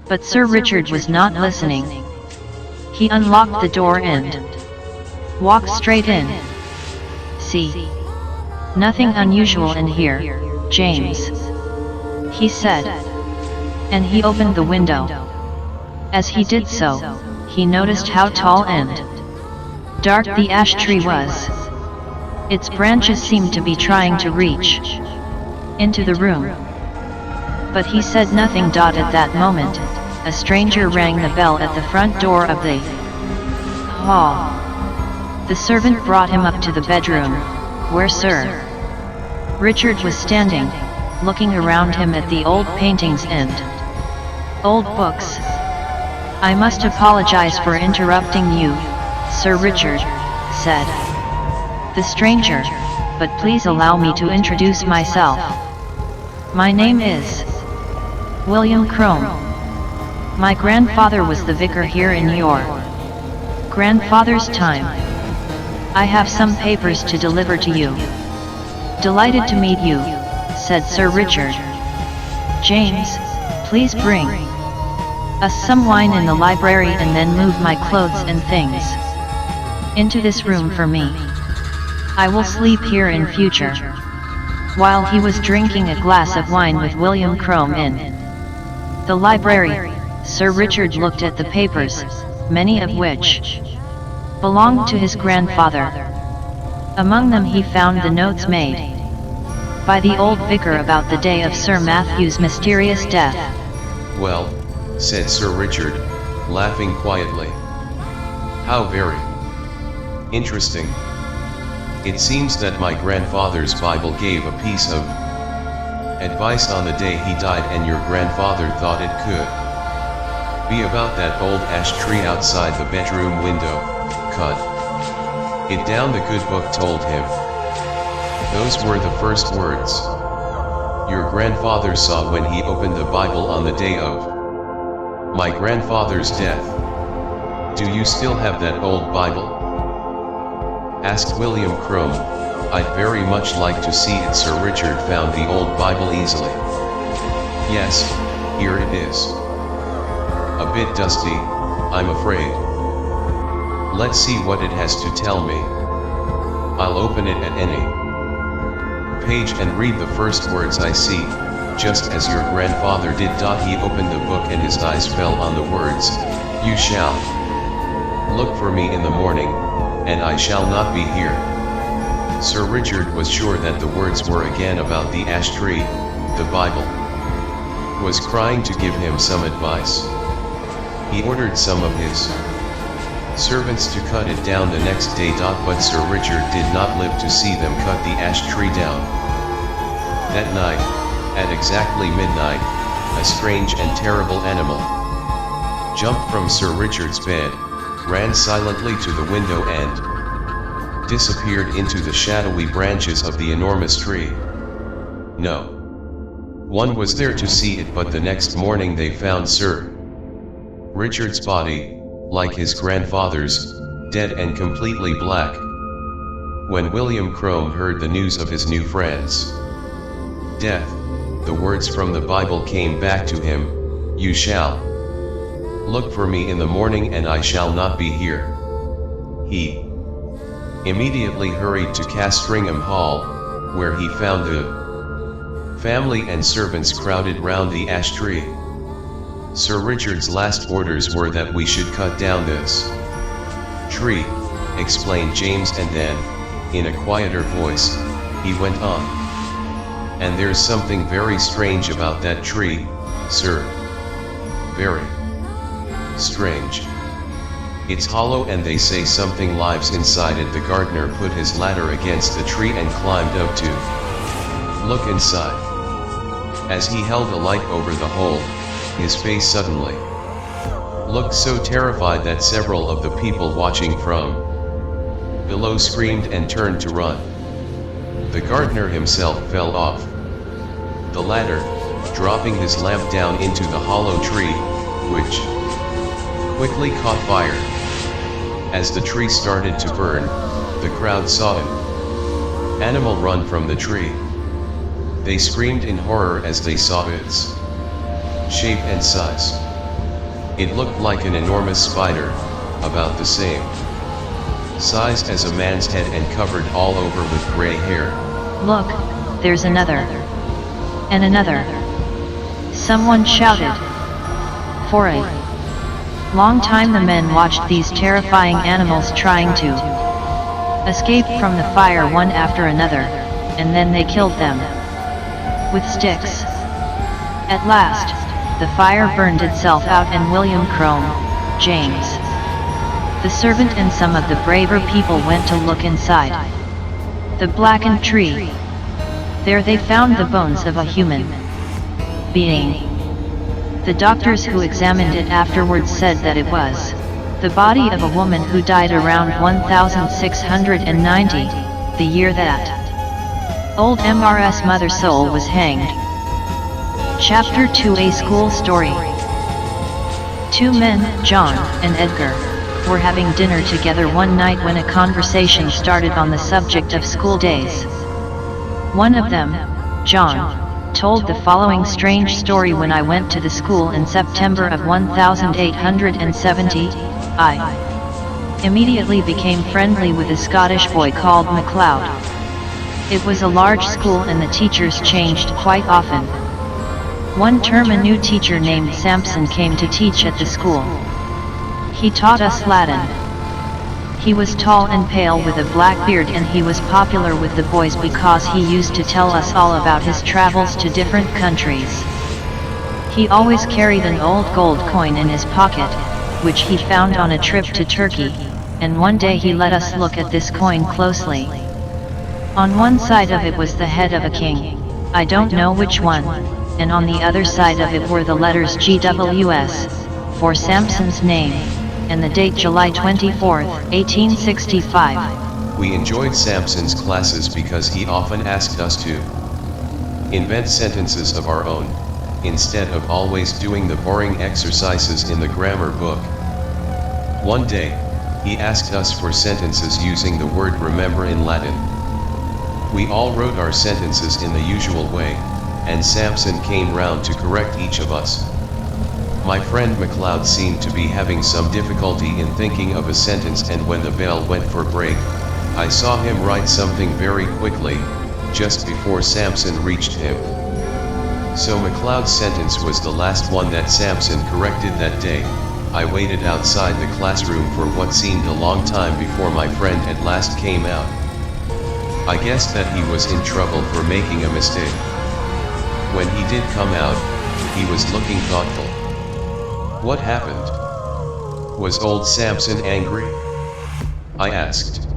But Sir Richard was not listening. He unlocked the door and walked straight in. "See? Nothing unusual in here, James," he said. And he opened the window. As he did so, he noticed how tall and dark the ash tree was. Its branches seemed to be trying to reach into the room. But he said nothing. At that moment, a stranger rang the bell at the front door of the hall. The servant brought him up to the bedroom, where Sir Richard was standing, looking around him at the old paintings and old books. "I must apologize for interrupting you, Sir Richard," said the stranger, "but please allow me to introduce myself. My name is William Crome. My grandfather was the vicar here in your grandfather's time. I have some papers to deliver to you." "Delighted to meet you," said Sir Richard. "James, please bring us some wine in the library and then move my clothes and things into this room for me. I will sleep here in future." While he was drinking a glass of wine with William Crome in the library, Sir Richard looked at the papers, many of which belonged to his grandfather. Among them he found the notes made by the old vicar about the day of Sir Matthew's mysterious death. "Well," said Sir Richard, laughing quietly. "How very interesting. It seems that my grandfather's Bible gave a piece of advice on the day he died, and your grandfather thought it could be about that old ash tree outside the bedroom window. Cut it down, the good book told him. Those were the first words your grandfather saw when he opened the Bible on the day of my grandfather's death. Do you still have that old Bible?" asked William Crome. "I'd very much like to see it." Sir Richard found the old Bible easily. "Yes, here it is. A bit dusty, I'm afraid. Let's see what it has to tell me. I'll open it at any page and read the first words I see, just as your grandfather did." He opened the book and his eyes fell on the words, "You shall look for me in the morning, and I shall not be here." Sir Richard was sure that the words were again about the ash tree. The Bible was crying to give him some advice. He ordered some of his servants to cut it down the next day. But Sir Richard did not live to see them cut the ash tree down. That night, at exactly midnight, a strange and terrible animal jumped from Sir Richard's bed, ran silently to the window and disappeared into the shadowy branches of the enormous tree. No one was there to see it, but the next morning they found Sir Richard's body, like his grandfather's, dead and completely black. When William Crome heard the news of his new friend's death, the words from the Bible came back to him, "You shall look for me in the morning, and I shall not be here." He immediately hurried to Castringham Hall, where he found the family and servants crowded round the ash tree. Sir Richard's last orders were that we should cut down this tree, explained James, and then, in a quieter voice, he went on. "And there's something very strange about that tree, sir. Very strange. It's hollow, and they say something lives inside it." The gardener put his ladder against the tree and climbed up to look inside. As he held a light over the hole, his face suddenly looked so terrified that several of the people watching from below screamed and turned to run. The gardener himself fell off the ladder, dropping his lamp down into the hollow tree, which quickly caught fire. As the tree started to burn, the crowd saw an animal run from the tree. They screamed in horror as they saw its shape and size. It looked like an enormous spider, about the same size as a man's head and covered all over with gray hair. Look, there's another. And another. Someone shouted. For a long time the men watched these terrifying animals trying to escape from the fire one after another, and then they killed them with sticks. At last, the fire burned itself out and William Crome, James, the servant and some of the braver people went to look inside the blackened tree. There they found the bones of a human being. The doctors who examined it afterwards said that it was the body of a woman who died around 1690, the year that old Mrs. Mother Soul was hanged. Chapter 2: A School Story. Two men, John and Edgar, were having dinner together one night when a conversation started on the subject of school days. One of them, John, told the following strange story. When I went to the school in September of 1870, I immediately became friendly with a Scottish boy called MacLeod. It was a large school and the teachers changed quite often. One term a new teacher named Sampson came to teach at the school. He taught us Latin. He was tall and pale with a black beard, and he was popular with the boys because he used to tell us all about his travels to different countries. He always carried an old gold coin in his pocket, which he found on a trip to Turkey, and one day he let us look at this coin closely. On one side of it was the head of a king, I don't know which one, and on the other side of it were the letters GWS, for Sampson's name, and the date July 24, 1865. We enjoyed Sampson's classes because he often asked us to invent sentences of our own, instead of always doing the boring exercises in the grammar book. One day, he asked us for sentences using the word remember in Latin. We all wrote our sentences in the usual way, and Sampson came round to correct each of us. My friend MacLeod seemed to be having some difficulty in thinking of a sentence, and when the bell went for break, I saw him write something very quickly, just before Sampson reached him. So MacLeod's sentence was the last one that Sampson corrected that day. I waited outside the classroom for what seemed a long time before my friend at last came out. I guessed that he was in trouble for making a mistake. When he did come out, he was looking thoughtful. What happened? Was old Sampson angry? I asked.